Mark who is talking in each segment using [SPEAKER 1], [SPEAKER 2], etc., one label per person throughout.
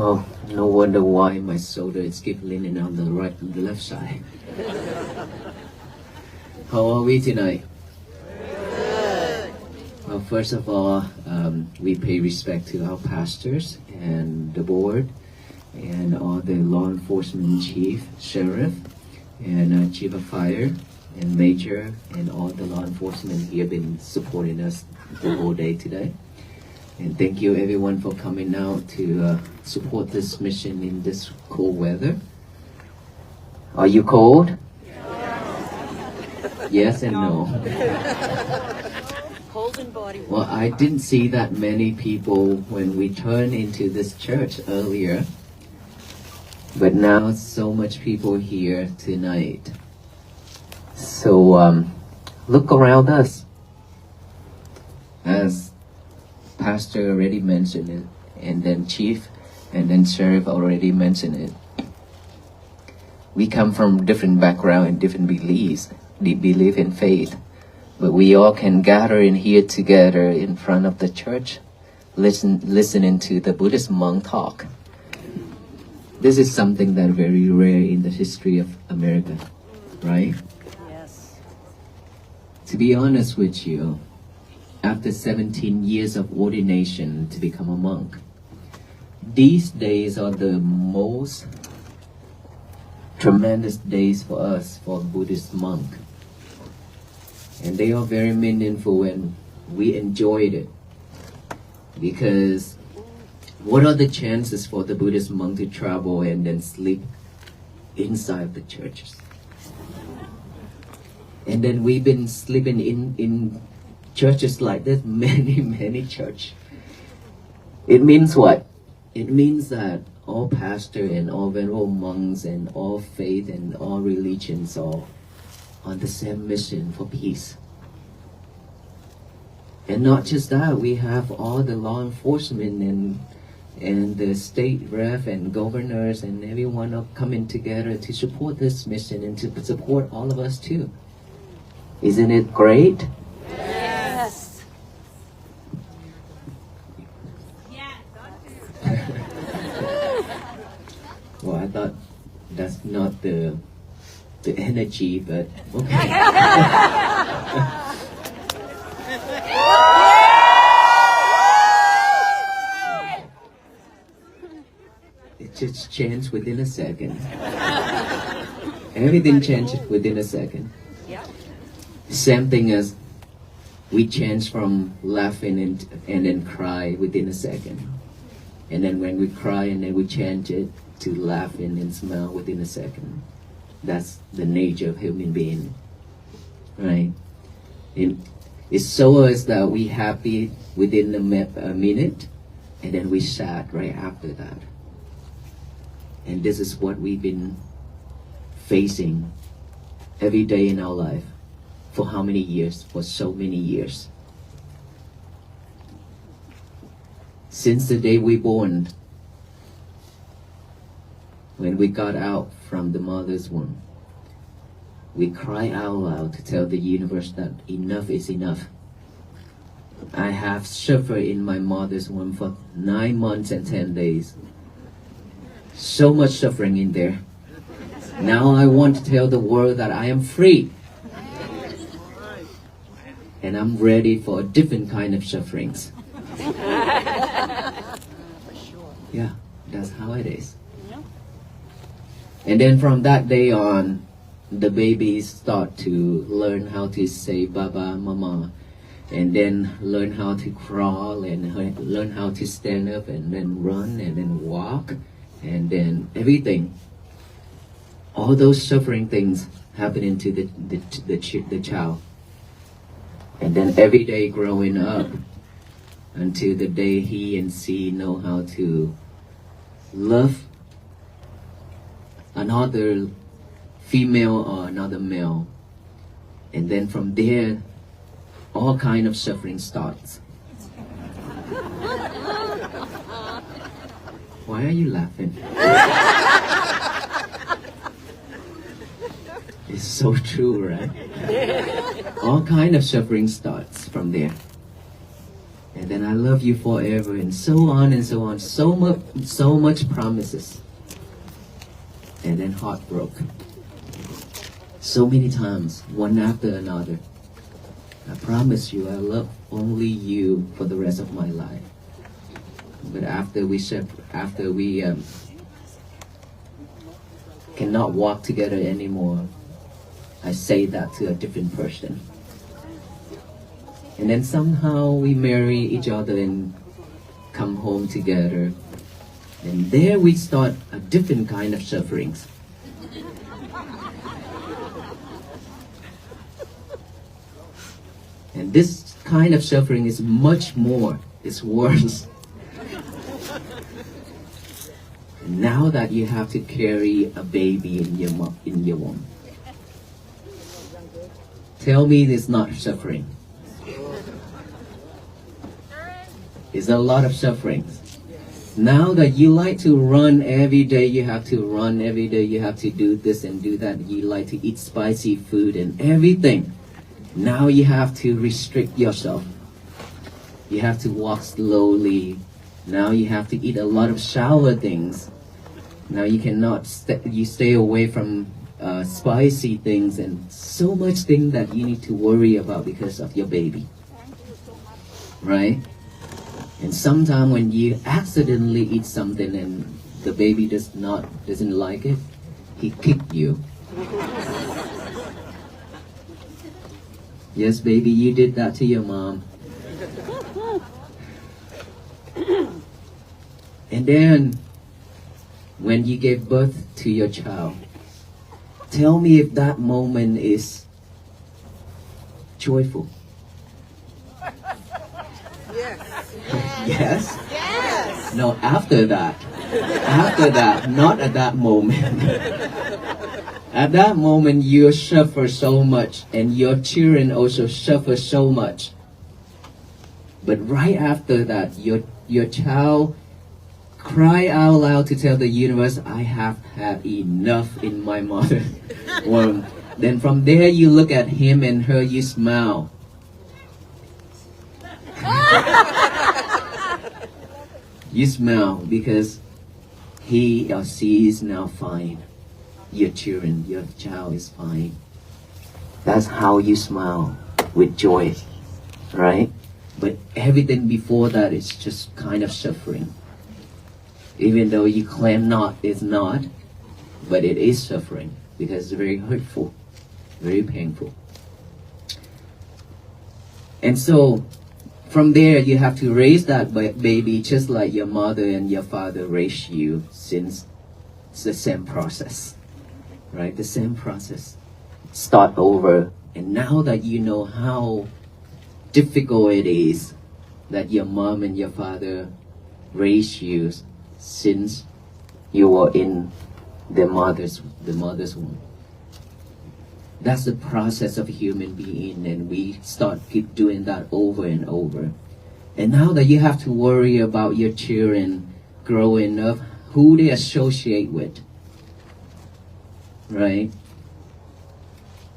[SPEAKER 1] Well, no wonder why my shoulder is keep leaning on the right and the left side. How are we tonight? Well, first of all, we pay respect to our pastors and the board and all the law enforcement chief, sheriff, and chief of fire and major and all the law enforcement here been supporting us the whole day today. And thank you everyone for coming out to support this mission in this cold weather. Are you cold? Yes and no.
[SPEAKER 2] Cold and body.
[SPEAKER 1] Well, I didn't see that many people when we turned into this church earlier. But now so much people here tonight. So look around us. As Pastor already mentioned it, and then Chief, and then Sheriff already mentioned it. We come from different background and different beliefs. We believe in faith. But we all can gather in here together in front of the church, listening to the Buddhist monk talk. This is something that very rare in the history of America, right?
[SPEAKER 2] Yes.
[SPEAKER 1] To be honest with you, after 17 years of ordination to become a monk, these days are the most tremendous days for us, for a Buddhist monk. And they are very meaningful and we enjoyed it. Because what are the chances for the Buddhist monk to travel and then sleep inside the churches? And then we've been sleeping in churches like this, many churches. It means what? It means that all pastors and all venerable monks and all faith and all religions are on the same mission for peace. And not just that, we have all the law enforcement and the state rep and governors and everyone are coming together to support this mission and to support all of us too. Isn't it great?
[SPEAKER 2] Yes.
[SPEAKER 1] Well, I thought that's not the energy, but okay. It just changed within a second. Everything changed within a second.
[SPEAKER 2] Yeah.
[SPEAKER 1] Same thing as we change from laughing and then cry within a second. And then when we cry and then we change it to laughing and smile within a second. That's the nature of human being, right? It shows us that we happy within a minute, and then we sad right after that. And this is what we've been facing every day in our life. For how many years? For so many years. Since the day we born, when we got out from the mother's womb, we cry out loud to tell the universe that enough is enough. I have suffered in my mother's womb for 9 months and 10 days. So much suffering in there. Now I want to tell the world that I am free. And I'm ready for a different kind of sufferings. Yeah, that's how it is. And then from that day on, the babies start to learn how to say Baba, Mama, and then learn how to crawl and learn how to stand up and then run and then walk and then everything. All those suffering things happening to the child. And then every day growing up until the day he and she know how to love another female or another male. And then from there, all kind of suffering starts. Why are you laughing? It's so true, right? All kind of suffering starts from there. And then I love you forever, and so on and so on. So much promises. And then heart broke. So many times, one after another. I promise you, I love only you for the rest of my life. But after we cannot walk together anymore, I say that to a different person. And then somehow we marry each other and come home together. And there we start a different kind of sufferings. And this kind of suffering is much more, it's worse. And now that you have to carry a baby in your womb. Tell me it's not suffering. It's a lot of sufferings. Now that you like to run every day, you have to run every day, you have to do this and do that, you like to eat spicy food and everything. Now you have to restrict yourself. You have to walk slowly. Now you have to eat a lot of sour things. Now you cannot, you stay away from spicy things and so much things that you need to worry about because of your baby. Right? And sometimes when you accidentally eat something and the baby doesn't like it, he kicked you. Yes, baby, you did that to your mom. And then, when you gave birth to your child, tell me if that moment is joyful. Yes?
[SPEAKER 2] Yes.
[SPEAKER 1] No, after that. After that, not at that moment. At that moment, you suffer so much, and your children also suffer so much. But right after that, your child cry out loud to tell the universe, I have had enough in my mother womb. Then from there, you look at him and her, you smile. You smile because he or she is now fine. Your children, your child is fine. That's how you smile, with joy, right? But everything before that is just kind of suffering. Even though you claim not, it's not, but it is suffering because it's very hurtful, very painful. And so, from there, you have to raise that baby just like your mother and your father raised you, since it's the same process, right? The same process. Start over. And now that you know how difficult it is that your mom and your father raised you since you were in the mother's womb. That's the process of a human being, and we keep doing that over and over. And now that you have to worry about your children growing up, who they associate with, right?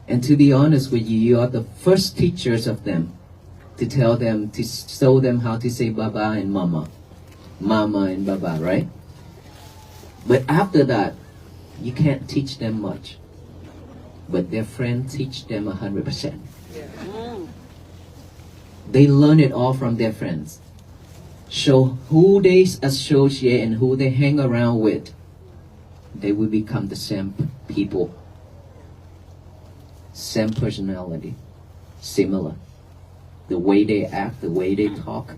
[SPEAKER 1] And to be honest with you, you are the first teachers of them, to tell them, to show them how to say Baba and Mama. Mama and Baba, right? But after that, you can't teach them much. But their friends teach them 100%. They learn it all from their friends. So who they associate and who they hang around with, they will become the same people. Same personality. Similar. The way they act, the way they talk.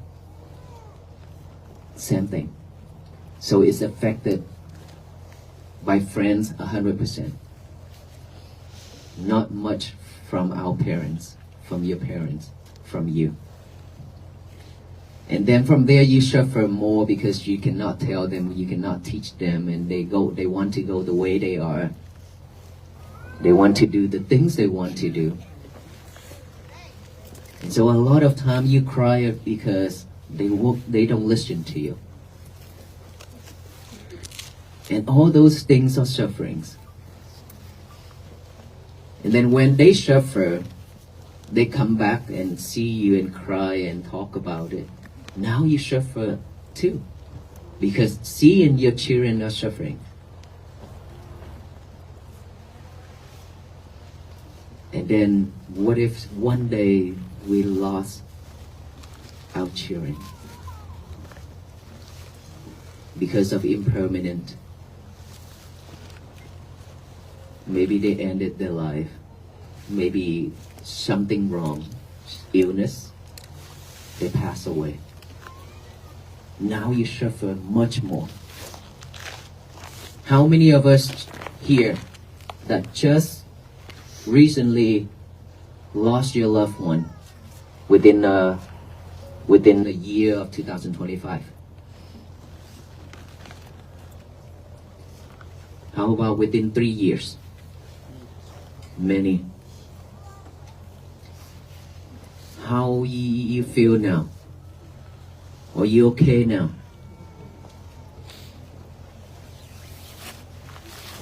[SPEAKER 1] Same thing. So it's affected by friends 100%. Not much from our parents, from your parents, from you. And then from there you suffer more because you cannot tell them, you cannot teach them, and they want to go the way they are. They want to do the things they want to do. And so a lot of time you cry because they don't listen to you. And all those things are sufferings. And then when they suffer, they come back and see you and cry and talk about it. Now you suffer too, because seeing your children are suffering. And then what if one day we lost our children because of impermanent? Maybe they ended their life. Maybe something wrong, illness, they pass away. Now you suffer much more. How many of us here that just recently lost your loved one within the year of 2025? How about within 3 years? Many. How you feel now? Are you okay now?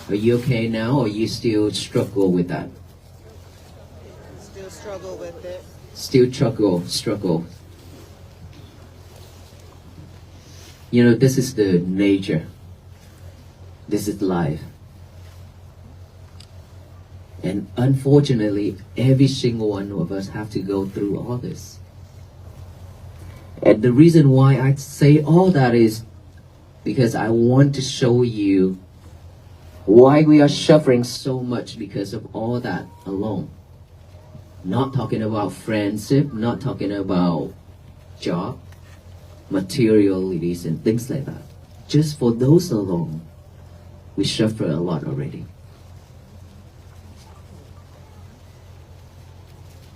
[SPEAKER 1] Are you okay now, or you still struggle with that?
[SPEAKER 3] Still struggle with it.
[SPEAKER 1] Still struggle. You know, this is the nature. This is life. And unfortunately, every single one of us have to go through all this. And the reason why I say all that is because I want to show you why we are suffering so much because of all that alone. Not talking about friendship, not talking about job, materialities and things like that. Just for those alone, we suffer a lot already.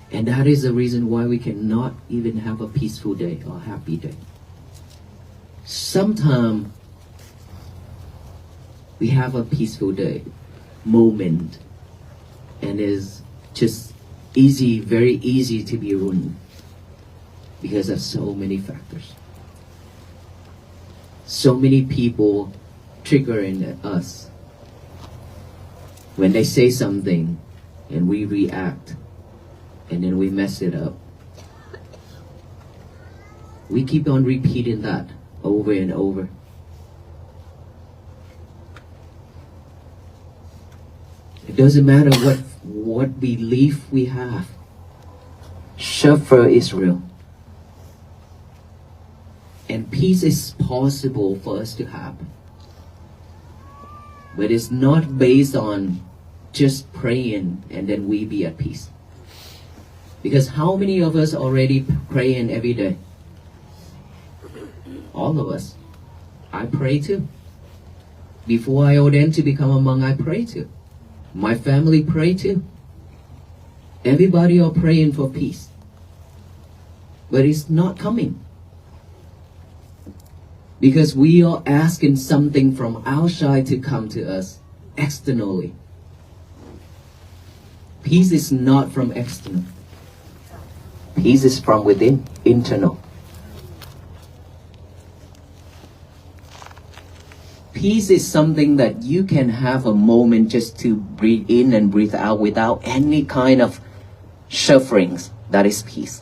[SPEAKER 1] And that is the reason why we cannot even have a peaceful day or happy day. Sometimes we have a peaceful day, moment, and is just easy, very easy to be ruined because of so many factors. So many people triggering us when they say something and we react and then we mess it up. We keep on repeating that over and over. It doesn't matter what belief we have. Suffer is real. And peace is possible for us to have. But it's not based on just praying and then we be at peace. Because how many of us already praying every day? All of us. I pray too. Before I ordained to become a monk, I pray too. My family pray too. Everybody are praying for peace. But it's not coming. Because we are asking something from outside to come to us externally. Peace is not from external. Peace is from within, internal. Peace is something that you can have a moment just to breathe in and breathe out without any kind of sufferings. That is peace.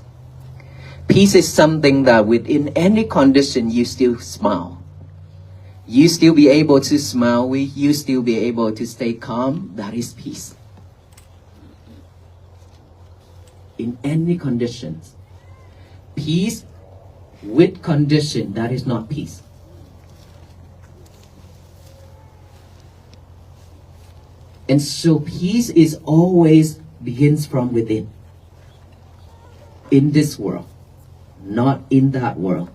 [SPEAKER 1] Peace is something that within any condition you still smile. You still be able to smile, you still be able to stay calm. That is peace. In any conditions. Peace with condition, that is not peace. And so peace is always begins from within. In this world, not in that world.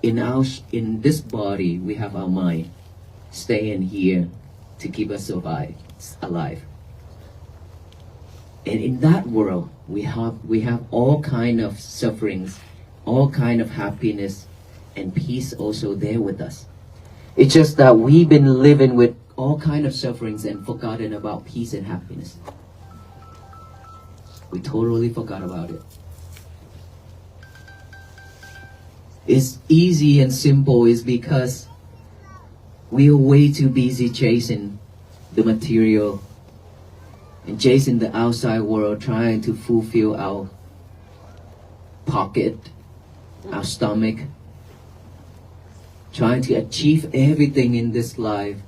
[SPEAKER 1] In this body, we have our mind staying here to keep us alive. And in that world, we have all kind of sufferings, all kind of happiness, and peace also there with us. It's just that we've been living with all kind of sufferings and forgotten about peace and happiness. We totally forgot about it. It's easy and simple is because we are way too busy chasing the material and chasing the outside world, trying to fulfill our pocket, our stomach, trying to achieve everything in this life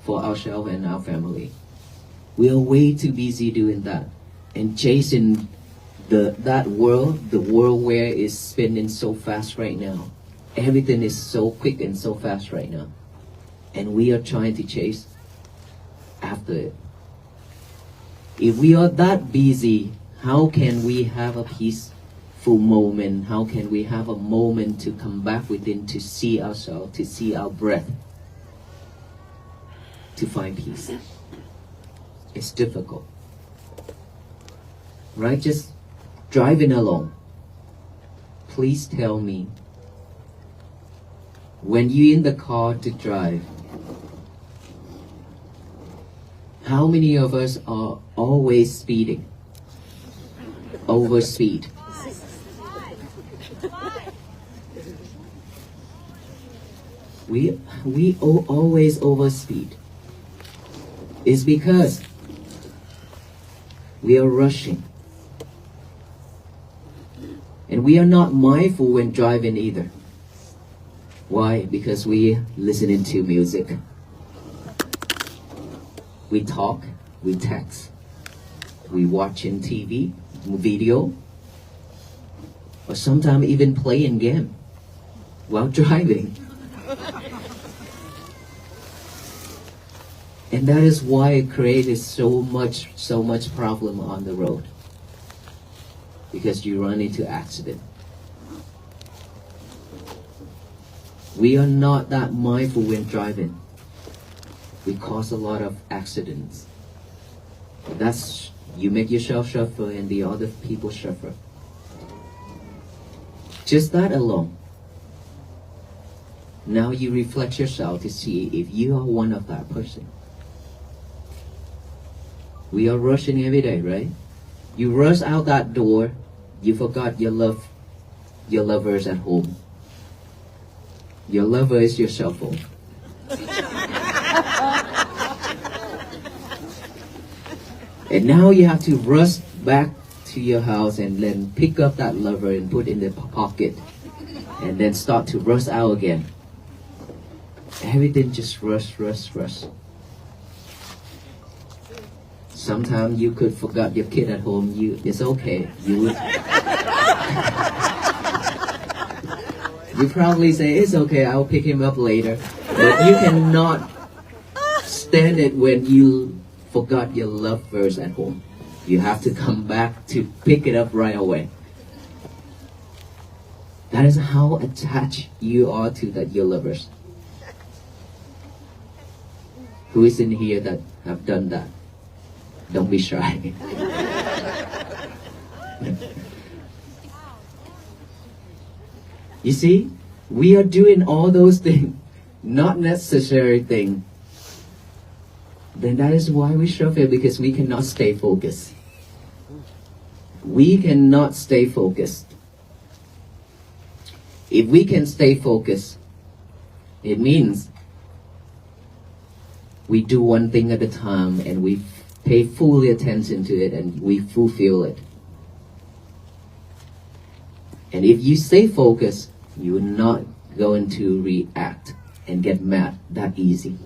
[SPEAKER 1] for ourselves and our family. We are way too busy doing that and chasing that world, the world where it's spinning so fast right now. Everything is so quick and so fast right now. And we are trying to chase after it. If we are that busy, how can we have a peaceful moment? How can we have a moment to come back within, to see ourselves, to see our breath, to find peace? It's difficult. Right? Just driving along. Please tell me, when you're in the car to drive, how many of us are always speeding? Over speed. We always overspeed. It's because we are rushing. And we are not mindful when driving either. Why? Because we listening to music. We talk, we text, we watching TV, video, or sometimes even playing game while driving. And that is why it created so much problem on the road. Because you run into accident. We are not that mindful when driving. We cause a lot of accidents. That's, you make yourself suffer and the other people suffer. Just that alone. Now you reflect yourself to see if you are one of that person. We are rushing every day, right? You rush out that door, you forgot your lovers at home. Your lover is your cell phone. And now you have to rush back to your house and then pick up that lover and put in the pocket. And then start to rush out again. Everything just rush. Sometimes you could forget your kid at home. It's okay. You probably say, it's okay, I'll pick him up later. But you cannot stand it when you forgot your lovers at home. You have to come back to pick it up right away. That is how attached you are to your lovers. Who is in here that have done that? Don't be shy. You see, we are doing all those things, not necessary things. Then that is why we suffer, because we cannot stay focused. We cannot stay focused. If we can stay focused, it means we do one thing at a time and we pay fully attention to it and we fulfill it. And if you stay focused, you're not going to react and get mad that easy.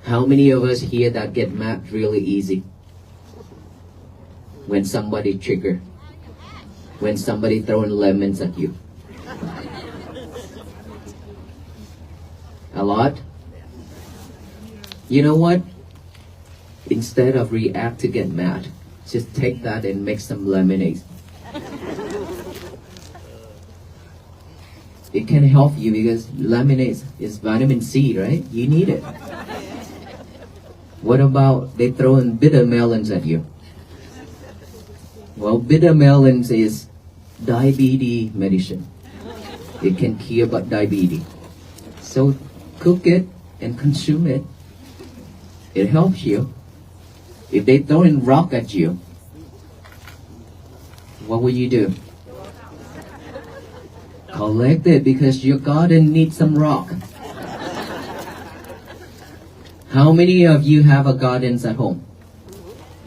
[SPEAKER 1] How many of us here that get mad really easy? When somebody trigger, when somebody throwing lemons at you. A lot? You know what? Instead of react to get mad, just take that and make some lemonade. It can help you because lemonade is vitamin C, right? You need it. What about they throwing bitter melons at you? Well, bitter melons is diabetes medicine. It can cure diabetes. So cook it and consume it. It helps you. If they throw in rock at you, what will you do? Collect it because your garden needs some rock. How many of you have a garden at home?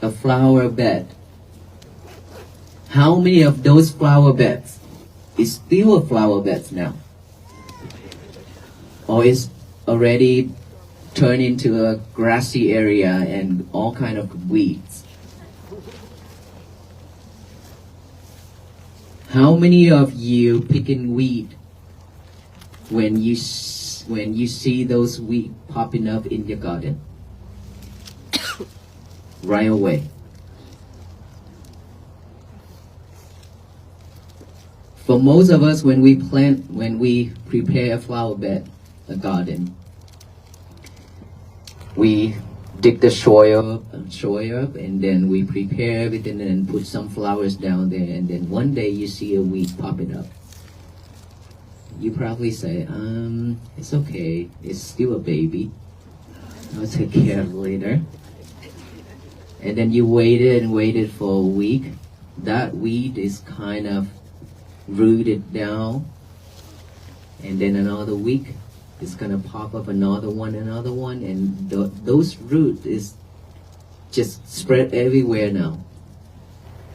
[SPEAKER 1] A flower bed. How many of those flower beds is still a flower beds now? Or is already turned into a grassy area and all kind of weeds? How many of you picking weed when you see those weeds popping up in your garden? Right away. For most of us, when we prepare a flower bed, a garden, we dig the soil up, and then we prepare everything and put some flowers down there, and then one day you see a weed popping up. You probably say, it's okay, it's still a baby, I'll take care of it later. And then you waited and waited for a week. That weed is kind of rooted down, and then another week it's gonna pop up another one, and those roots is just spread everywhere now.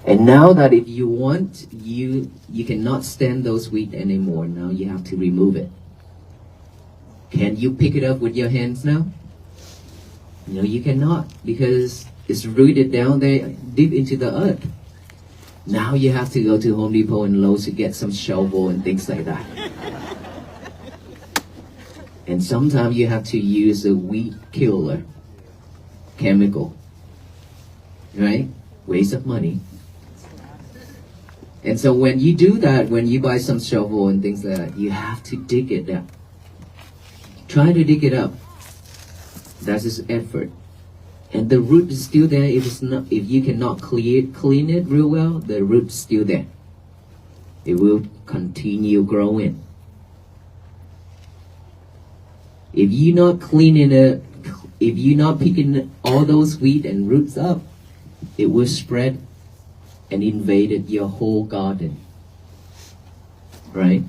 [SPEAKER 1] And now that if you want, you cannot stand those weeds anymore. Now you have to remove it. Can you pick it up with your hands now? No, you cannot, because it's rooted down there deep into the earth. Now you have to go to Home Depot and Lowe's to get some shovel and things like that. And sometimes you have to use a weed killer chemical, right? Waste of money. And so when you do that, when you buy some shovel and things like that, you have to dig it up. Try to dig it up. That's his effort. And the root is still there. If you cannot clean it real well, the root is still there. It will continue growing. If you're not cleaning it, if you're not picking all those weeds and roots up, it will spread and invaded your whole garden. Right?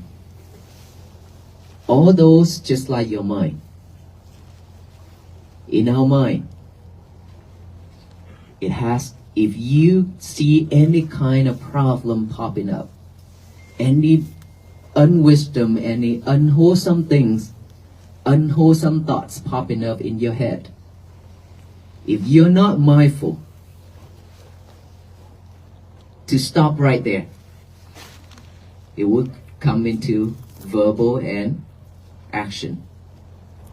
[SPEAKER 1] All those just like your mind. In our mind, it has, if you see any kind of problem popping up, any unwisdom, any unwholesome things, unwholesome thoughts popping up in your head, if you're not mindful to stop right there, it will come into verbal and action.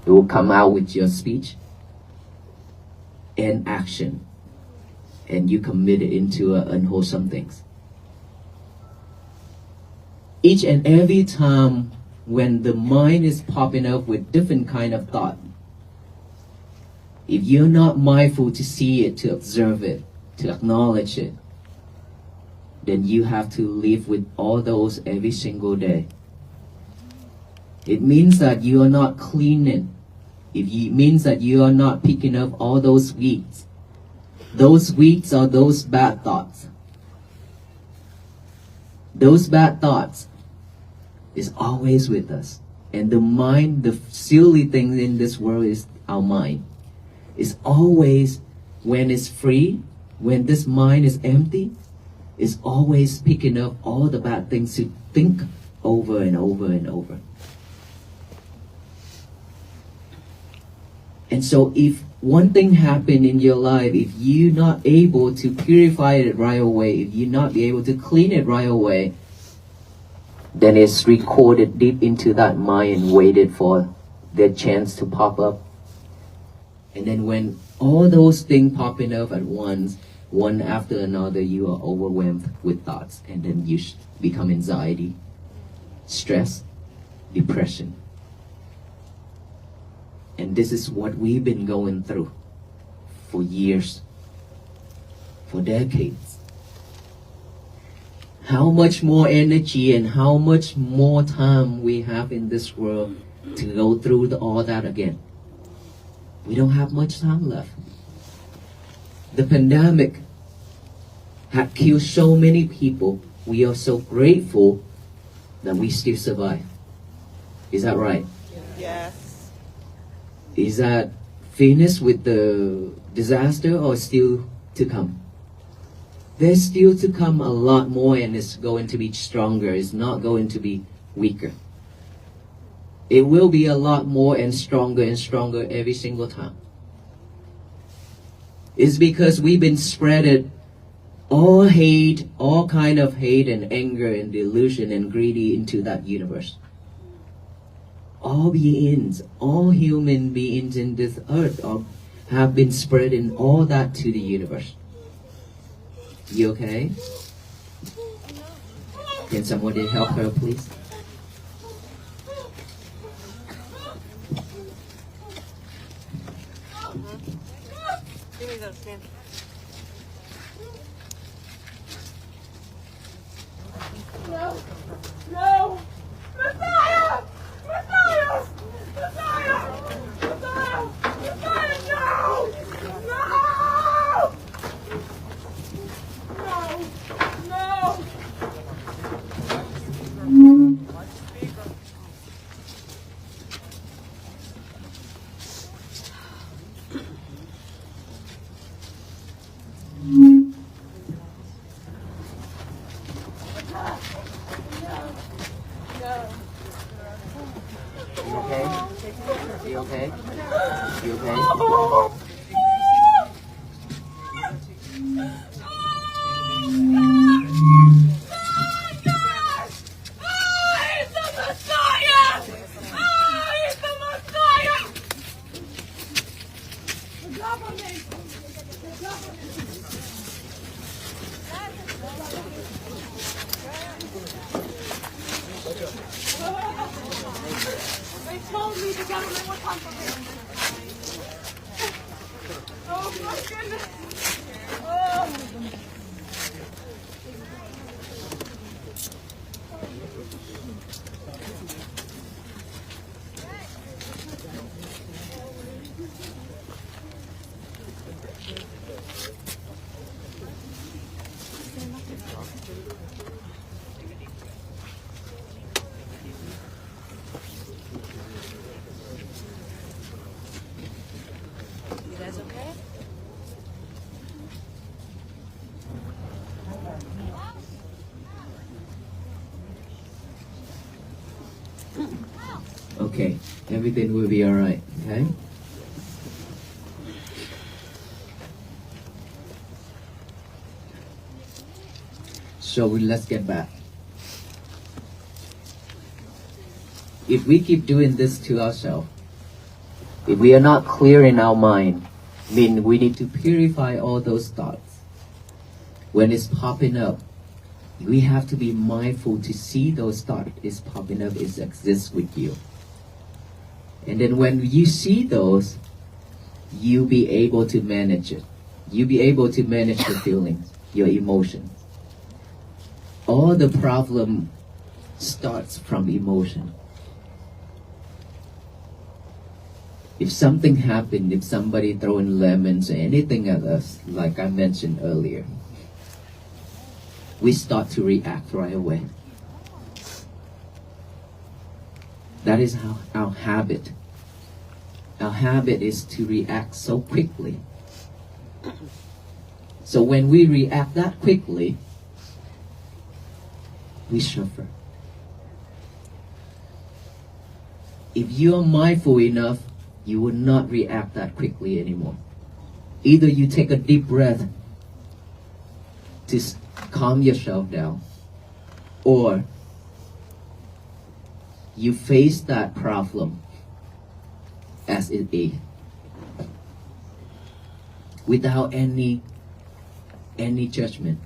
[SPEAKER 1] It will come out with your speech and action, and you commit it into unwholesome things. Each and every time when the mind is popping up with different kind of thought, if you're not mindful to see it, to observe it, to acknowledge it, then you have to live with all those every single day. It means that you are not cleaning. It means that you are not picking up all those weeds. Those weeds are those bad thoughts. Those bad thoughts is always with us. And the mind, the silly thing in this world is our mind. It's always, when it's free, when this mind is empty, it's always picking up all the bad things to think over and over and over. And so if one thing happened in your life, if you're not able to purify it right away, if you're not able to clean it right away, then it's recorded deep into that mind and waited for their chance to pop up. And then when all those things popping up at once, one after another, you are overwhelmed with thoughts, and then you become anxiety, stress, depression. And this is what we've been going through for years, for decades. How much more energy and how much more time we have in this world to go through all that again? We don't have much time left. The pandemic had killed so many people. We are so grateful that we still survive. Is that right?
[SPEAKER 3] Yes.
[SPEAKER 1] Is that finished with the disaster or still to come? There's still to come a lot more, and it's going to be stronger. It's not going to be weaker. It will be a lot more and stronger every single time. It's because we've been spreaded all hate, all kind of hate and anger and delusion and greedy into that universe. All beings, all human beings in this earth have been spreading all that to the universe. You okay? Can somebody help her, please?
[SPEAKER 3] Give me those, man.
[SPEAKER 4] No! No! Messiah! Messiah! Messiah! Messiah! Messiah, no! No! No! No!
[SPEAKER 1] You okay? You okay? You okay?
[SPEAKER 4] They told me the government would come for me. Oh my goodness. Oh.
[SPEAKER 2] You guys okay?
[SPEAKER 1] Okay, everything will be alright, okay? So let's get back. If we keep doing this to ourselves, if we are not clear in our mind, mean we need to purify all those thoughts. When it's popping up, we have to be mindful to see those thoughts is popping up, is exists with you. And then when you see those, you'll be able to manage it. You'll be able to manage your feelings, your emotions. All the problem starts from emotion. If something happened, if somebody throwing lemons or anything at us, like I mentioned earlier, we start to react right away. That is how our habit. Our habit is to react so quickly. So when we react that quickly, we suffer. If you are mindful enough, you will not react that quickly anymore. Either you take a deep breath to calm yourself down, or you face that problem as it is, without any judgment.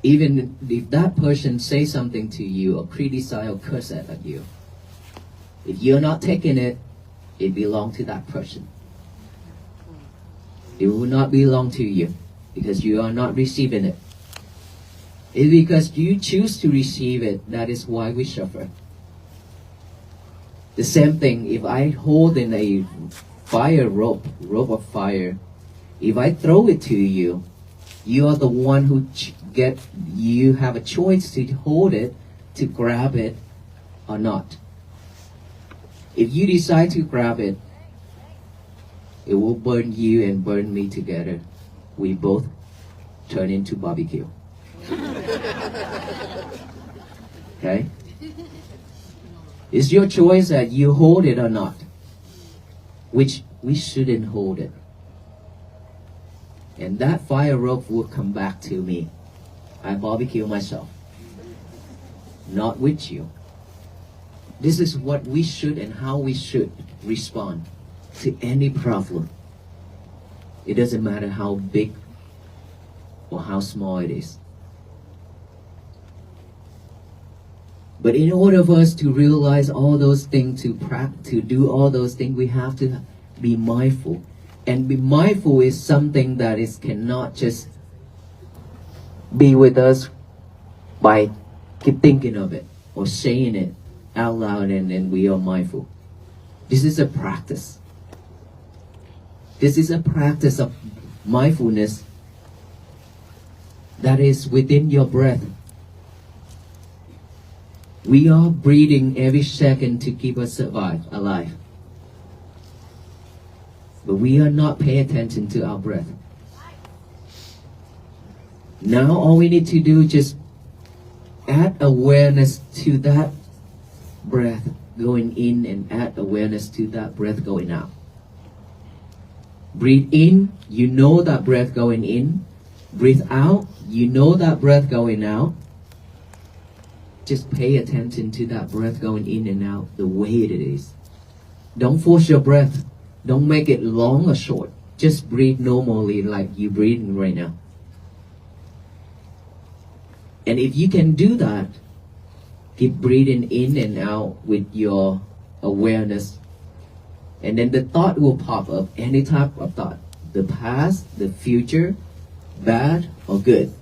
[SPEAKER 1] Even if that person says something to you or criticize or curse at you, if you're not taking it, it belongs to that person. It will not belong to you because you are not receiving it. It's because you choose to receive it, that is why we suffer. The same thing, if I hold in a fire rope of fire, if I throw it to you, you are the one who you have a choice to hold it, to grab it or not. If you decide to grab it, it will burn you and burn me together. we both turn into barbecue. Okay? It's your choice that you hold it or not. Which we shouldn't hold it. And that fire rope will come back to me. I barbecue myself. Not with you. This is what we should and how we should respond to any problem. It doesn't matter how big or how small it is. But in order for us to realize all those things, to do all those things, we have to be mindful. And be mindful is something that cannot just be with us by keep thinking of it or saying it out loud and then we are mindful. This is a practice. This is a practice of mindfulness that is within your breath. We are breathing every second to keep us alive. But we are not paying attention to our breath. Now all we need to do is just add awareness to that breath going in and add awareness to that breath going out. Breathe in, you know that breath going in. Breathe out, you know that breath going out. Just pay attention to that breath going in and out the way it is. Don't force your breath. Don't make it long or short. Just breathe normally like you're breathing right now. And if you can do that, keep breathing in and out with your awareness. And then the thought will pop up, any type of thought. The past, the future, bad or good.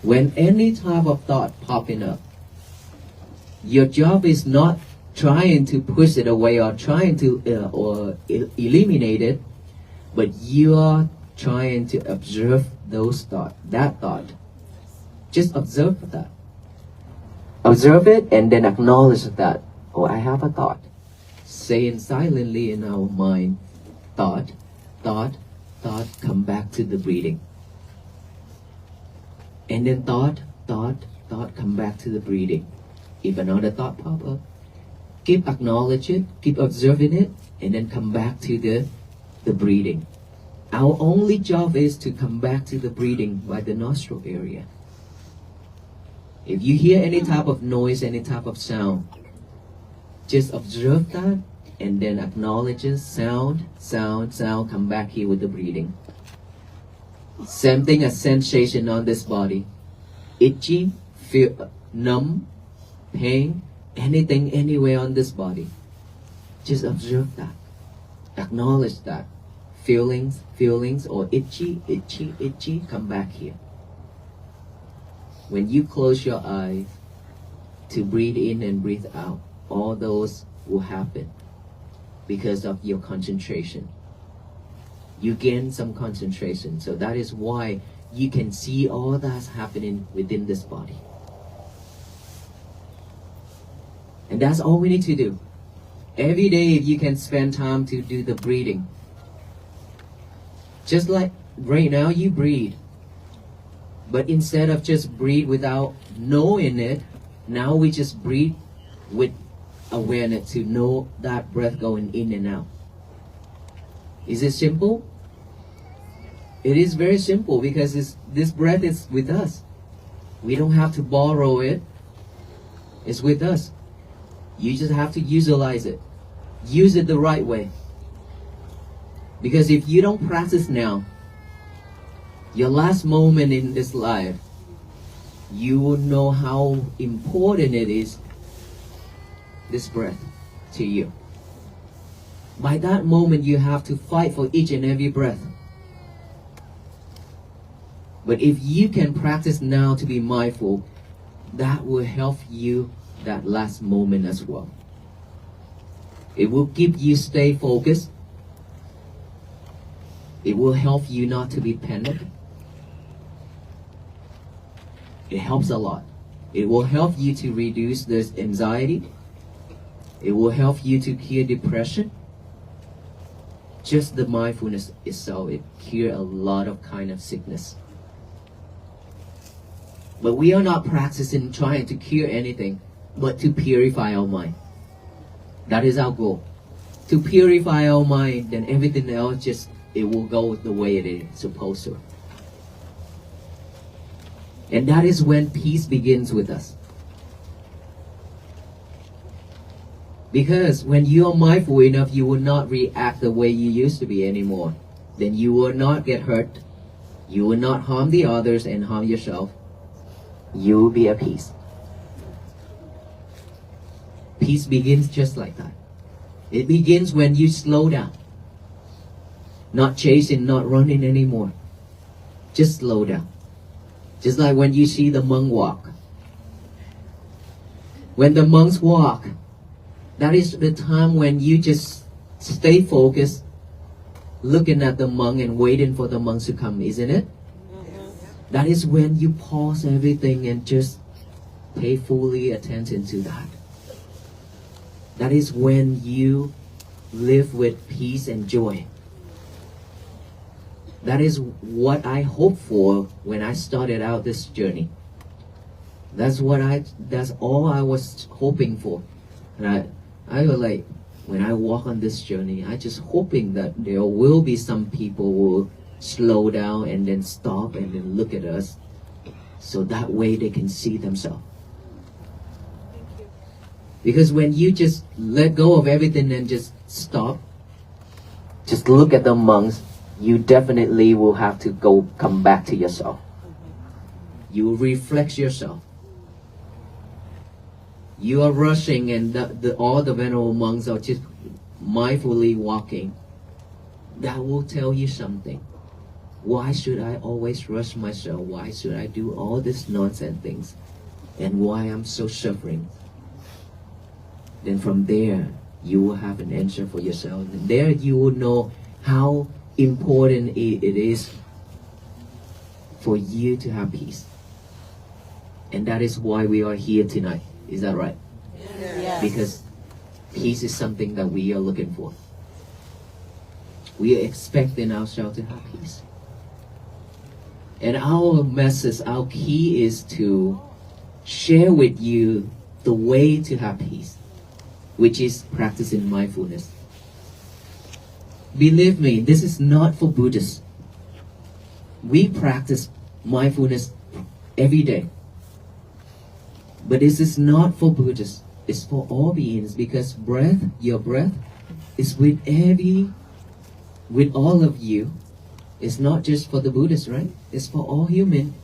[SPEAKER 1] When any type of thought popping up, your job is not trying to push it away or trying to eliminate it, but you are trying to observe those thoughts, that thought. Just observe that. Observe it and then acknowledge that, oh, I have a thought. Saying silently in our mind, thought, come back to the breathing. And then thought, come back to the breathing. If another thought pop up, keep acknowledge it, keep observing it, and then come back to the breathing. Our only job is to come back to the breathing by the nostril area. If you hear any type of noise, any type of sound, just observe that and then acknowledge it. Sound, come back here with the breathing. Same thing as sensation on this body. Itchy, feel, numb, pain, anything anywhere on this body. Just observe that. Acknowledge that. Feelings or itchy, come back here. When you close your eyes to breathe in and breathe out, all those will happen because of your concentration. You gain some concentration, so that is why you can see all that's happening within this body. And that's all we need to do. Every day, if you can spend time to do the breathing. Just like right now, you breathe. But instead of just breathe without knowing it, now we just breathe with awareness to know that breath going in and out. Is it simple? It is very simple because this breath is with us. We don't have to borrow it. It's with us. You just have to utilize it. Use it the right way. Because if you don't practice now, your last moment in this life, you will know how important it is, this breath, to you. By that moment, you have to fight for each and every breath. But if you can practice now to be mindful, that will help you that last moment as well. It will keep you stay focused. It will help you not to be panicked. It helps a lot. It will help you to reduce this anxiety. It will help you to cure depression. just the mindfulness itself, it cure a lot of kind of sickness. But we are not practicing trying to cure anything, but to purify our mind. That is our goal. To purify our mind, then everything else just, it will go the way it is supposed to. And that is when peace begins with us. Because when you are mindful enough, you will not react the way you used to be anymore. Then you will not get hurt. You will not harm the others and harm yourself. You will be at peace. Peace begins just like that. It begins when you slow down. Not chasing, not running anymore. Just slow down. Just like when you see the monk walk. When the monks walk, that is the time when you just stay focused, looking at the monk and waiting for the monks to come, isn't it? That is when you pause everything and just pay fully attention to that. That is when you live with peace and joy. That is what I hoped for when I started out this journey. That's all I was hoping for. And I was like, when I walk on this journey, I just hoping that there will be some people who will slow down and then stop and then look at us, so that way they can see themselves. Because when you just let go of everything and just stop, just look at the monks, you definitely will have to come back to yourself. You reflect yourself. You are rushing and all the venerable monks are just mindfully walking. That will tell you something. Why should I always rush myself? Why should I do all these nonsense things? And why I'm so suffering? Then from there, you will have an answer for yourself. And there you will know how important it is for you to have peace. And that is why we are here tonight. Is that right?
[SPEAKER 2] Yes.
[SPEAKER 1] Because peace is something that we are looking for. We are expecting ourselves to have peace. And our message, our key is to share with you the way to have peace, which is practicing mindfulness. Believe me, this is not for Buddhists. We practice mindfulness every day. But this is not for Buddhists. It's for all beings, because your breath is with all of you. It's not just for the Buddhists, right? It's for all human,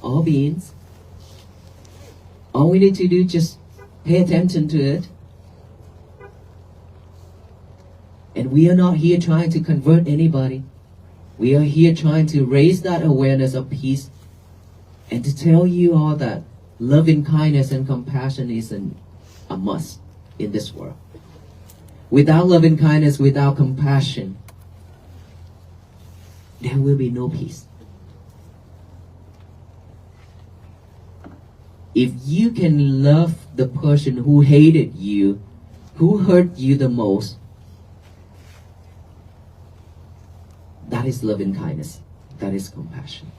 [SPEAKER 1] all beings. All we need to do is just pay attention to it. And we are not here trying to convert anybody. We are here trying to raise that awareness of peace and to tell you all that loving kindness and compassion is a must in this world. Without loving kindness, without compassion, there will be no peace. If you can love the person who hated you, who hurt you the most, that is loving kindness. That is compassion.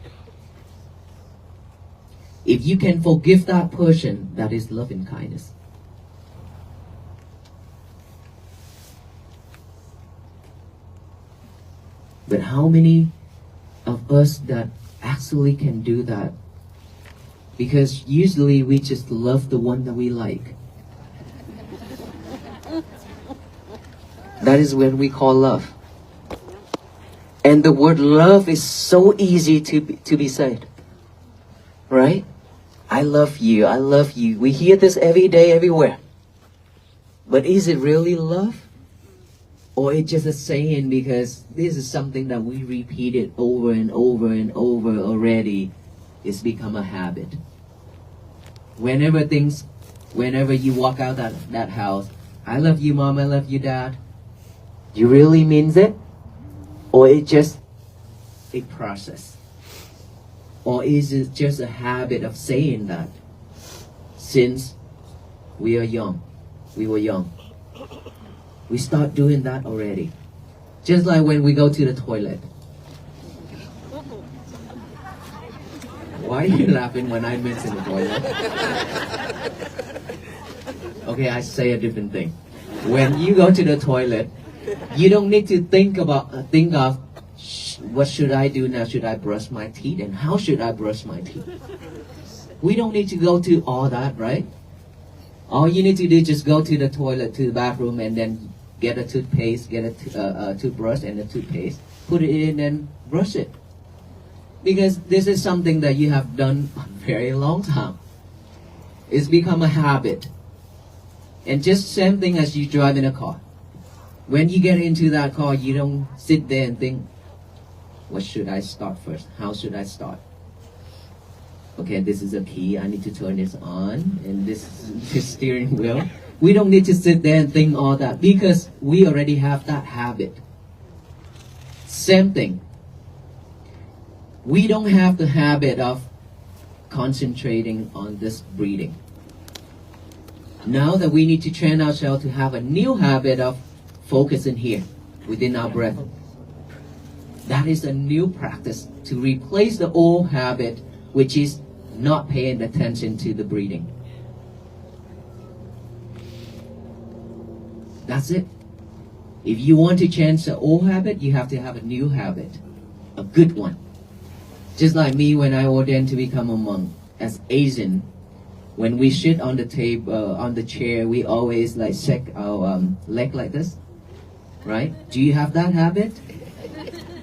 [SPEAKER 1] If you can forgive that person, that is loving kindness. But how many of us that actually can do that? Because usually we just love the one that we like. That is when we call love. And the word love is so easy to be said. Right? I love you, I love you. We hear this every day, everywhere. But is it really love? Or it's just a saying because this is something that we repeated over and over and over already. It's become a habit. Whenever you walk out that house, I love you, Mom, I love you, Dad. You really means it? Or it's just a process? Or is it just a habit of saying that since we were young? We start doing that already. Just like when we go to the toilet. Why are you laughing when I mention the toilet? Okay, I say a different thing. When you go to the toilet, you don't need to think of what should I do now? Should I brush my teeth? And how should I brush my teeth? We don't need to go to all that, right? All you need to do is just go to the toilet, to the bathroom, and then get a toothpaste, get a toothbrush and a toothpaste, put it in and brush it. Because this is something that you have done a very long time. It's become a habit. And just same thing as you drive in a car. When you get into that car, you don't sit there and think, what should I start first? How should I start? Okay, this is a key. I need to turn this on. And this is the steering wheel. We don't need to sit there and think all that because we already have that habit. Same thing. We don't have the habit of concentrating on this breathing. Now that we need to train ourselves to have a new habit of focusing here within our breath. That is a new practice to replace the old habit, which is not paying attention to the breathing. That's it. If you want to change the old habit, you have to have a new habit, a good one. Just like me when I ordained to become a monk as Asian, when we sit on the table, on the chair, we always like check our leg like this, right? Do you have that habit?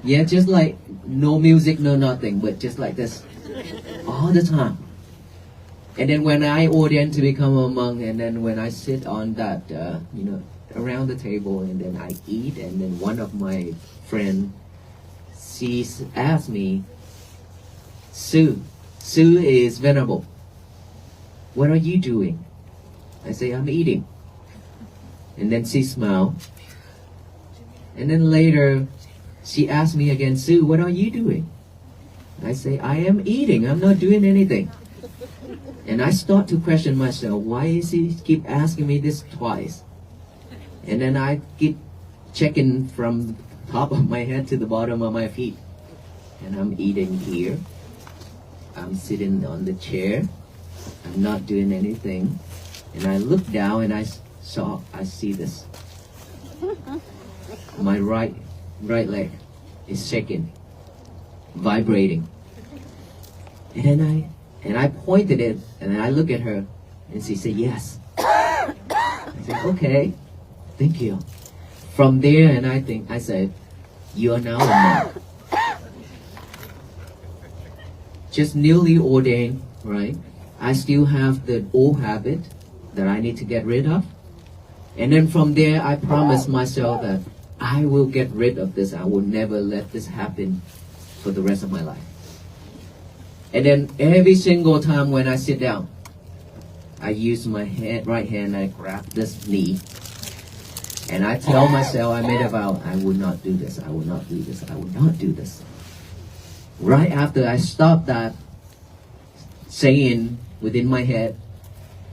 [SPEAKER 1] Yeah, just like no music, no nothing, but just like this all the time. And then when I ordained to become a monk, and then when I sit on that, around the table, and then I eat, and then one of my friends, she asked me, Sue is venerable. What are you doing? I say, I'm eating. And then she smiled. And then later, she asked me again, Sue, what are you doing? I say, I am eating. I'm not doing anything. And I start to question myself, why is he keep asking me this twice? And then I keep checking from the top of my head to the bottom of my feet. And I'm eating here. I'm sitting on the chair. I'm not doing anything. And I look down and I see this. My right leg is shaking, vibrating. And I pointed it and I look at her and she said, yes. I said, okay, thank you. From there, and I said, you are now a monk. Just newly ordained, right? I still have the old habit that I need to get rid of. And then from there, I promised myself that I will get rid of this. I will never let this happen for the rest of my life. And then every single time when I sit down, I use my right hand, I grab this knee. And I tell myself, I made a vow, I will not do this, I will not do this, I will not do this. Right after I stop that, saying within my head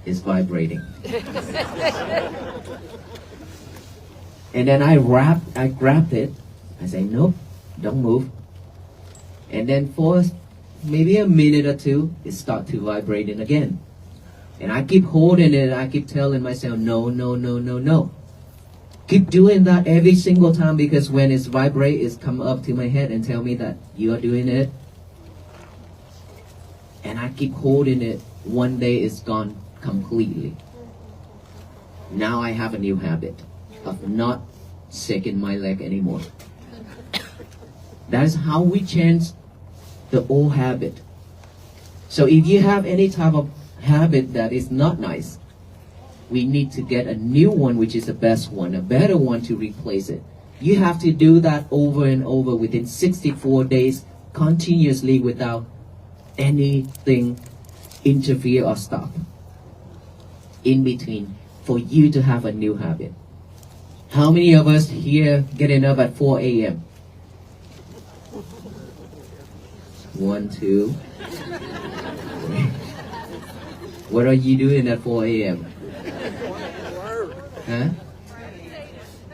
[SPEAKER 1] is vibrating. And then I grabbed it. I say, nope, don't move. And then for maybe a minute or two, it starts to vibrating again. And I keep holding it. I keep telling myself, no, no, no, no, no. Keep doing that every single time, because when it's vibrate, it's come up to my head and tell me that you are doing it. And I keep holding it. One day it's gone completely. Now I have a new habit of not shaking my leg anymore. That is how we change the old habit. So if you have any type of habit that is not nice, we need to get a new one, which is the best one, a better one to replace it. You have to do that over and over within 64 days continuously without anything interfere or stop in between for you to have a new habit. How many of us here getting up at 4 a.m.? 1, 2. What are you doing at 4 a.m.? Huh?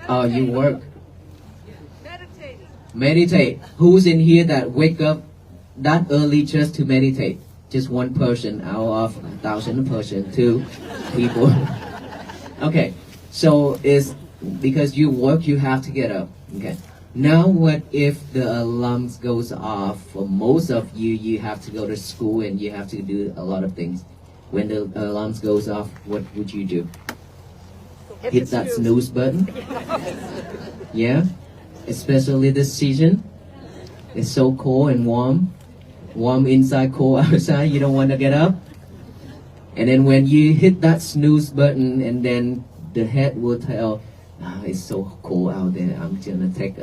[SPEAKER 1] Oh, you work. Meditate. Who's in here that wake up that early just to meditate? Just one person out of 1,000 person, 2 people. Okay, so it's because you work, you have to get up. Okay. Now what if the alarm goes off? For most of you, you have to go to school and you have to do a lot of things. When the alarm goes off, what would you do? Hit that snooze button? Yeah? Especially this season. It's so cold and warm. Warm inside, cold outside. You don't want to get up. And then when you hit that snooze button, and then the head will tell, it's so cold out there. I'm gonna take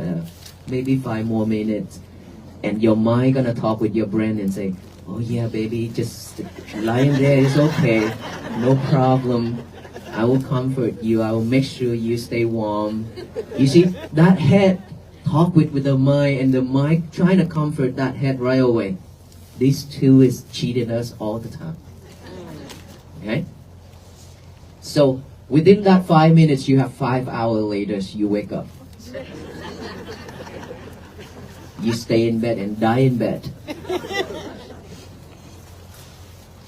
[SPEAKER 1] maybe 5 more minutes. And your mind gonna talk with your brain and say, oh yeah, baby, just lying there is okay. No problem. I will comfort you. I will make sure you stay warm. You see, that head talk with the mind, and the mind trying to comfort that head right away. These two is cheating us all the time. Okay? So within that 5 minutes, you have 5 hours later, you wake up. You stay in bed and die in bed.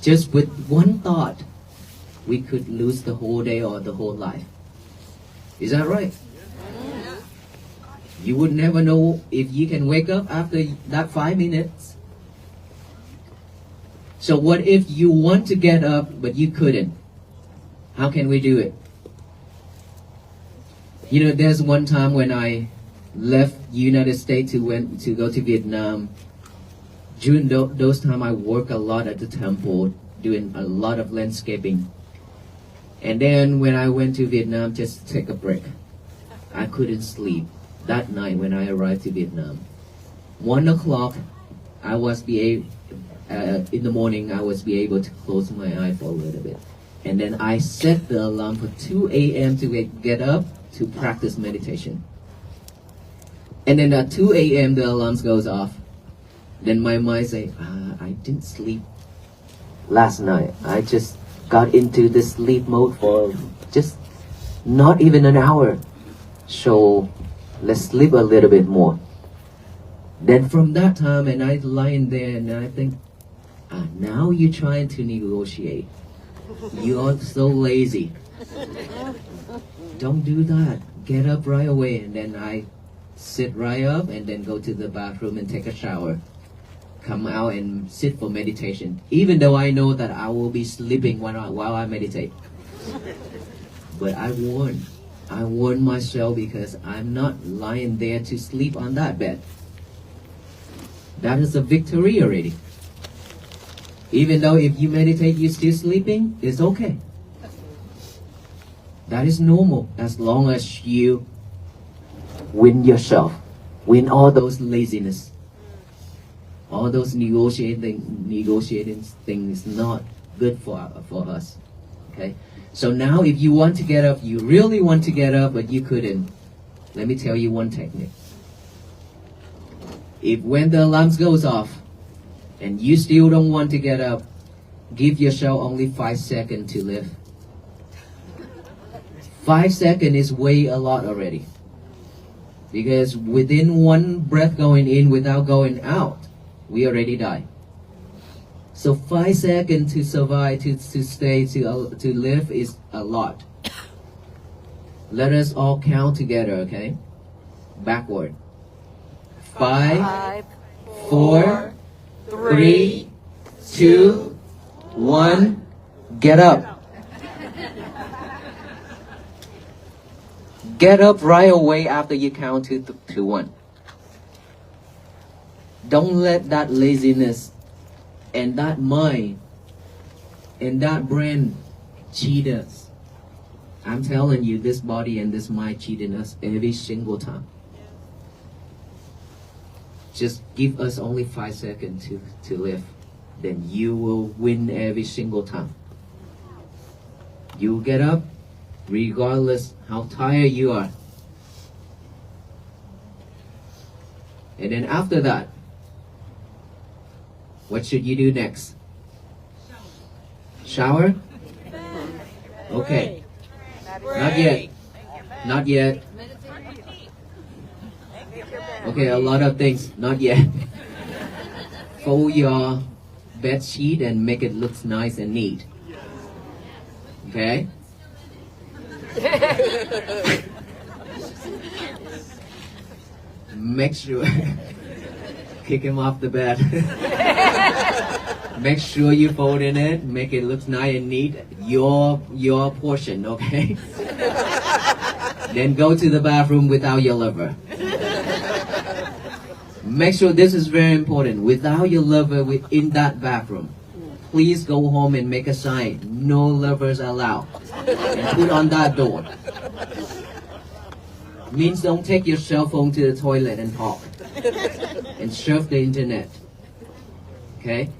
[SPEAKER 1] Just with one thought, we could lose the whole day or the whole life. Is that right? You would never know if you can wake up after that 5 minutes. So what if you want to get up but you couldn't? How can we do it? You know, there's one time when I left United States to go to Vietnam. During those time, I work a lot at the temple, doing a lot of landscaping. And then when I went to Vietnam, just to take a break, I couldn't sleep that night when I arrived to Vietnam. 1 o'clock, in the morning, I was able to close my eye for a little bit. And then I set the alarm for 2 a.m. to get up to practice meditation. And then at 2 a.m. the alarm goes off. Then my mind say, I didn't sleep last night. I just got into the sleep mode for just not even an hour. So let's sleep a little bit more. Then from that time, and I lying there and I think, now you're trying to negotiate. You are so lazy. Don't do that. Get up right away. And then I sit right up and then go to the bathroom and take a shower. Come out and sit for meditation. Even though I know that I will be sleeping while I meditate. But I warn myself because I'm not lying there to sleep on that bed. That is a victory already. Even though if you meditate, you're still sleeping, it's okay. That is normal as long as you win yourself, win all those laziness, all those negotiating things not good for us. Okay. So now, if you want to get up, you really want to get up, but you couldn't. Let me tell you one technique. If when the alarm goes off, and you still don't want to get up, give yourself only 5 seconds to live. 5 seconds is way a lot already. Because within one breath going in without going out, we already die. So 5 seconds to survive, to stay, to live is a lot. Let us all count together, okay? Backward. 5, 4, 3, 2, 1, get up. Get up right away after you count to 1. Don't let that laziness and that mind and that brain cheat us. I'm telling you, this body and this mind cheating us every single time. Just give us only 5 seconds to live. Then you will win every single time. You get up regardless how tired you are. And then after that, what should you do next? Shower? Okay. Not yet. Not yet. Okay, a lot of things, not yet. Fold your bed sheet and make it look nice and neat. Okay? Make sure kick him off the bed. Make sure you fold in it, make it look nice and neat. Your portion, okay? Then go to the bathroom without your lover. Make sure this is very important. Without your lover in that bathroom, please go home and make a sign. No lovers allowed. And put on that door. Means don't take your cell phone to the toilet and talk. And surf the internet. Okay?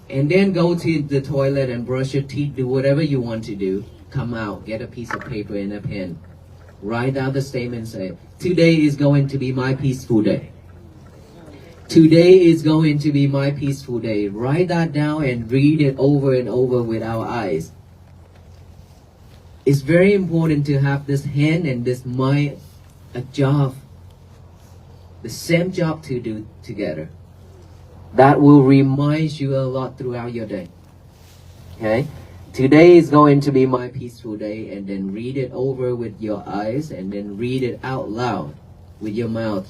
[SPEAKER 1] And then go to the toilet and brush your teeth, do whatever you want to do. Come out, get a piece of paper and a pen. Write down the statement and say, today is going to be my peaceful day. Today is going to be my peaceful day. Write that down and read it over and over with our eyes. It's very important to have this hand and this mind a job, the same job to do together. That will remind you a lot throughout your day. Okay? Today is going to be my peaceful day, and then read it over with your eyes and then read it out loud with your mouth.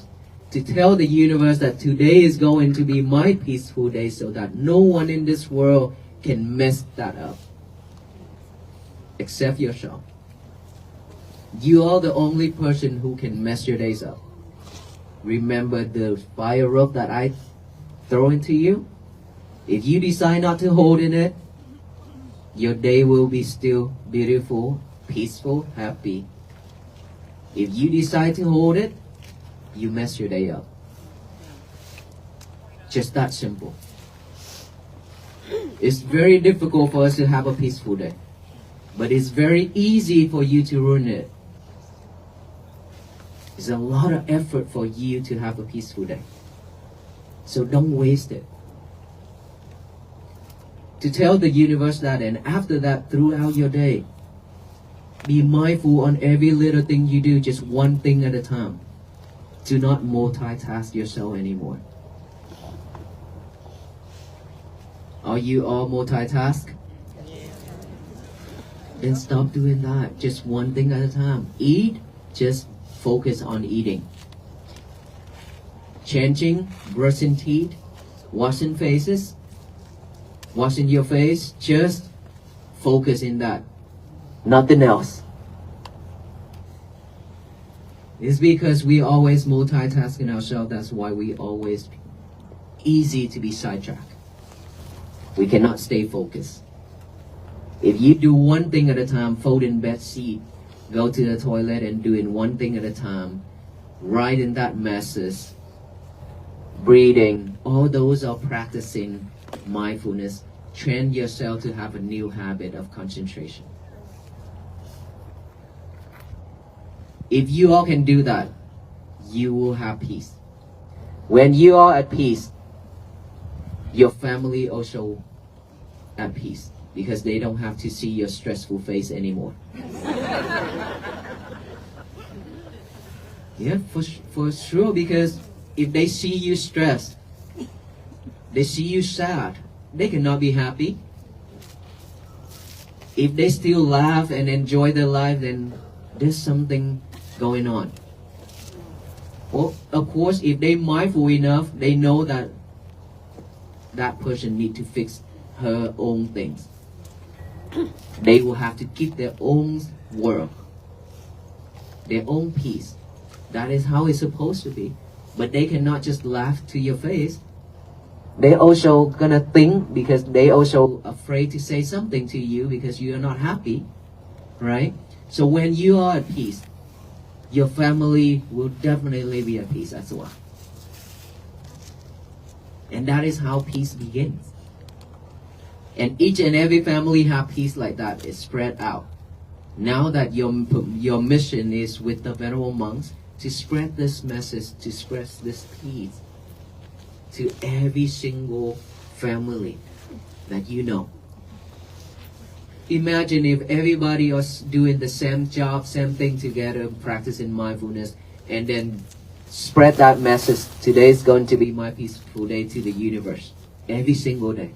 [SPEAKER 1] To tell the universe that today is going to be my peaceful day so that no one in this world can mess that up. Except yourself. You are the only person who can mess your days up. Remember the fire rope that I throw into you? If you decide not to hold in it, your day will be still beautiful, peaceful, happy. If you decide to hold it, you mess your day up. Just that simple. It's very difficult for us to have a peaceful day. But it's very easy for you to ruin it. It's a lot of effort for you to have a peaceful day. So don't waste it. To tell the universe that, and after that, throughout your day, be mindful on every little thing you do, just one thing at a time. Do not multitask yourself anymore. Are you all multitask? Then stop doing that. Just one thing at a time. Eat, just focus on eating. Changing, brushing teeth, washing faces, washing your face, just focus in that. Nothing else. It's because we always multitasking ourselves. That's why we always easy to be sidetracked. We cannot stay focused. If you do one thing at a time, fold in bed sheet, go to the toilet and doing one thing at a time, write in that message, breathing, all those are practicing mindfulness. Train yourself to have a new habit of concentration. If you all can do that, you will have peace. When you are at peace, your family also at peace because they don't have to see your stressful face anymore. Yeah, for sure, because if they see you stressed, they see you sad, they cannot be happy. If they still laugh and enjoy their life, then there's something going on. Well, of course, if they're mindful enough, they know that that person need to fix her own things. They will have to keep their own world, their own peace. That is how it's supposed to be. But they cannot just laugh to your face. They also gonna think because they also afraid to say something to you because you are not happy, right? So when you are at peace, your family will definitely be at peace as well. And that is how peace begins. And each and every family have peace like that. It's spread out. Now that your mission is with the venerable monks to spread this message, to spread this peace to every single family that you know. Imagine if everybody was doing the same job, same thing together, practicing mindfulness, and then spread that message. Today is going to be my peaceful day to the universe. Every single day.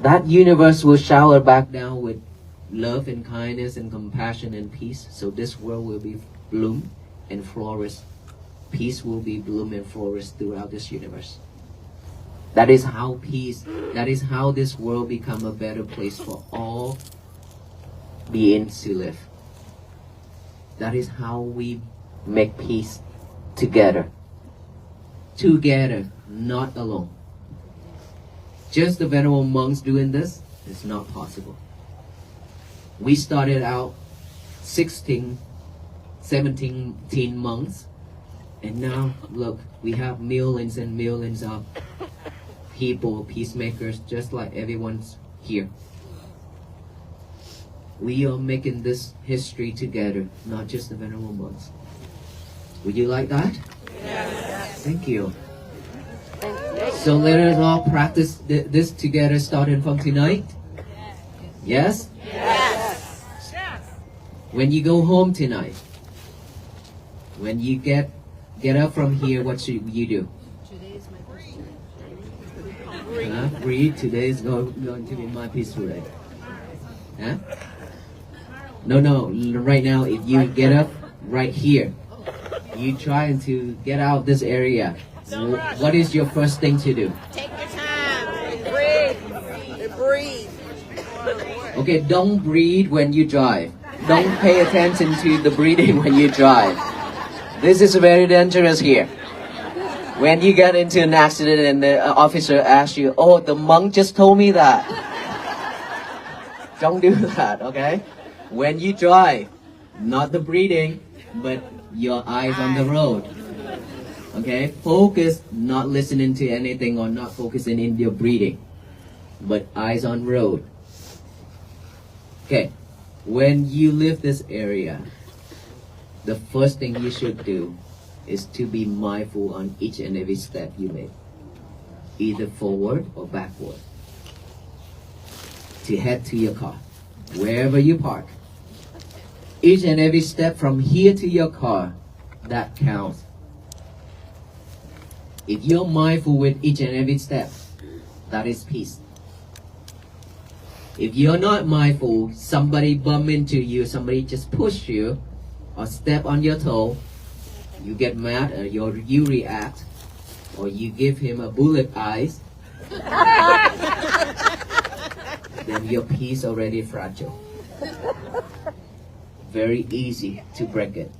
[SPEAKER 1] That universe will shower back down with love and kindness and compassion and peace. So this world will be bloom and flourish. Peace will be bloom and flourish throughout this universe. That is how that is how this world become a better place for all beings to live. That is how we make peace together. Together, not alone. Just the venerable monks doing this is not possible. We started out 16, 17 monks, and now look, we have millions and millions of people, peacemakers, just like everyone's here. We are making this history together, not just the venerable monks. Would you like that? Yes. Thank you. So let us all practice this together starting from tonight. Yes?
[SPEAKER 2] Yes.
[SPEAKER 1] When you go home tonight, when you get up from here, what should you do? Breathe. Today is going to be my peaceful day. Huh? No. Right now, if you get up right here, you trying to get out of this area. What is your first thing to do?
[SPEAKER 3] Take your time. Breathe.
[SPEAKER 1] Okay, don't breathe when you drive. Don't pay attention to the breathing when you drive. This is very dangerous here. When you get into an accident and the officer asks you, "Oh, the monk just told me that." Don't do that, okay? When you drive, not the breathing, but your eyes on the road. Okay? Focus, not listening to anything or not focusing in your breathing, but eyes on road. Okay, when you leave this area, the first thing you should do is to be mindful on each and every step you make, either forward or backward, to head to your car, wherever you park. Each and every step from here to your car, that counts. If you're mindful with each and every step, that is peace. If you're not mindful, somebody bump into you, somebody just push you, or step on your toe, you get mad, or you react, or you give him a bullet eyes, then your peace already fragile. Very easy to break it.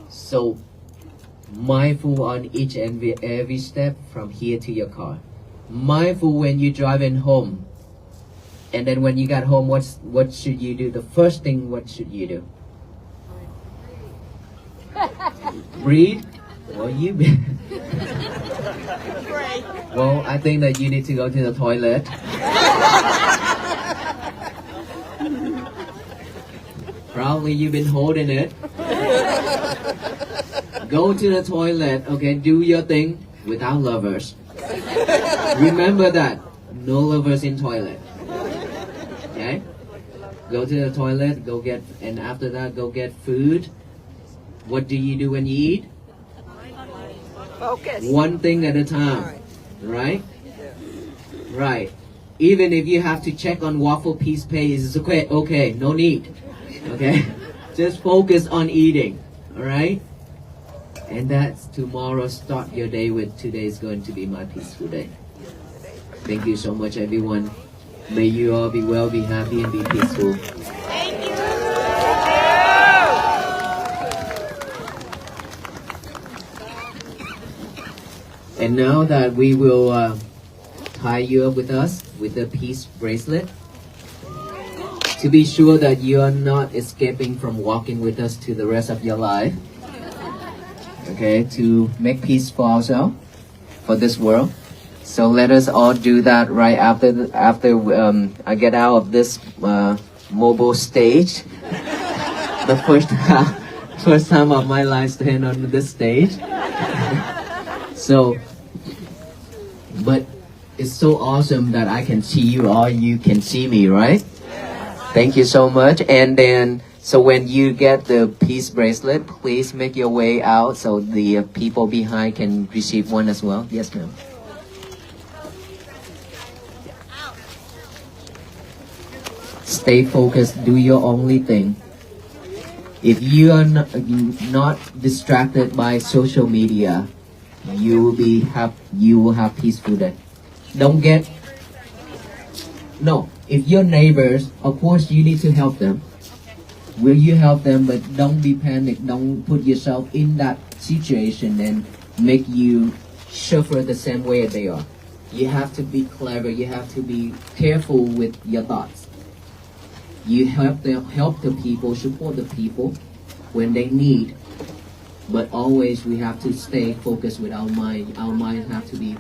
[SPEAKER 1] So, mindful on each and every step from here to your car. Mindful when you're driving home. And then when you got home, what should you do? The first thing, what should you do? Breathe? Well, well, I think that you need to go to the toilet. Probably you've been holding it. Go to the toilet, okay? Do your thing without lovers. Remember that. No lovers in toilet. Okay? Go to the toilet, and after that, go get food. What do you do when you eat?
[SPEAKER 3] Focus.
[SPEAKER 1] One thing at a time. Right? Right. Even if you have to check on waffle piece pay, it's okay, no need. Okay? Just focus on eating. Alright? And that's tomorrow. Start your day with today is going to be my peaceful day. Thank you so much, everyone. May you all be well, be happy, and be peaceful.
[SPEAKER 3] Thank you.
[SPEAKER 1] And now that we will tie you up with us with the peace bracelet, to be sure that you are not escaping from walking with us to the rest of your life. Okay, to make peace for ourselves, for this world. So let us all do that right after I get out of this mobile stage. The first time of my life stand on this stage. So, but it's so awesome that I can see you all. You can see me, right? Thank you so much. And then So when you get the peace bracelet, please make your way out so the people behind can receive one as well. Yes, ma'am. Stay focused. Do your only thing. If you are not distracted by social media, you will have peaceful day. Don't get no. If your neighbors, of course, you need to help them. Will you help them? But don't be panicked. Don't put yourself in that situation and make you suffer the same way they are. You have to be clever. You have to be careful with your thoughts. You help the people, support the people when they need. But always we have to stay focused with our mind. Our mind have to be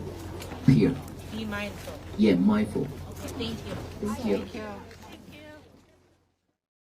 [SPEAKER 1] pure.
[SPEAKER 3] Be mindful.
[SPEAKER 1] Yeah, mindful.
[SPEAKER 3] Thank you.
[SPEAKER 1] Thank you.
[SPEAKER 2] Thank you.